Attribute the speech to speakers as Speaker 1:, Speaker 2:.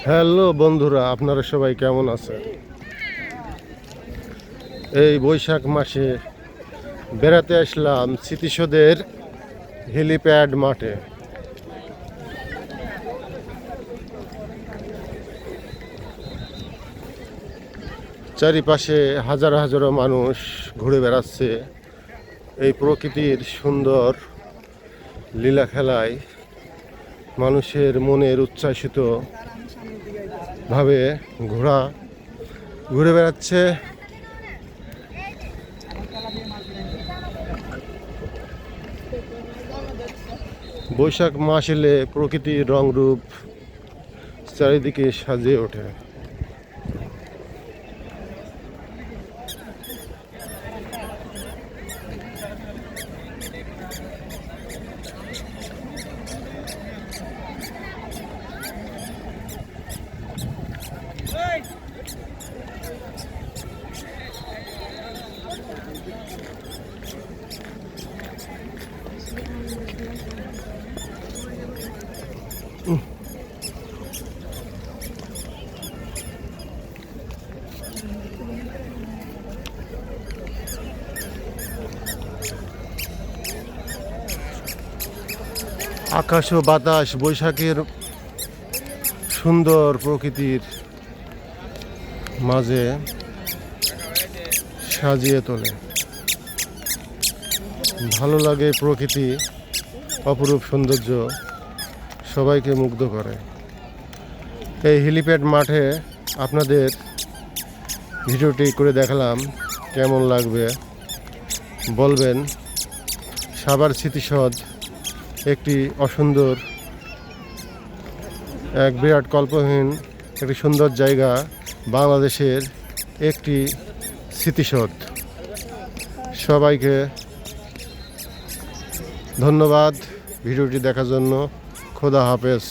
Speaker 1: Hello বন্ধুরা, আপনারা সবাই কেমন আছেন? এই বৈশাখ মাসে বেড়াতে আসলাম স্মৃতিসৌধের হেলিপ্যাড মাঠে। চারিপাশে হাজার হাজারো মানুষ ঘুরে বেড়াচ্ছে। এই প্রকৃতির সুন্দর লীলা খেলায় মানুষের মনের উচ্ছ্বাসিত ভাবে ঘুরে বেড়াচ্ছে। বৈশাখ মাস এলে প্রকৃতির রংরূপ চারিদিকে সাজিয়ে ওঠে। আকাশ ও বাতাস বৈশাখের সুন্দর প্রকৃতির মাঝে সাজিয়ে তোলে। ভালো লাগে প্রকৃতি, অপরূপ সৌন্দর্য সবাইকে মুগ্ধ করে। এই হেলিপ্যাড মাঠে আপনাদের ভিডিওটি করে দেখালাম, কেমন লাগবে বলবেন। সাভার স্মৃতিসৌধ একটি অসুন্দর, এক বিরাট কল্পহীন একটি সুন্দর জায়গা, বাংলাদেশের একটি স্মৃতিসৌধ। সবাইকে ধন্যবাদ ভিডিওটি দেখার জন্য। খোদা হাফেজ।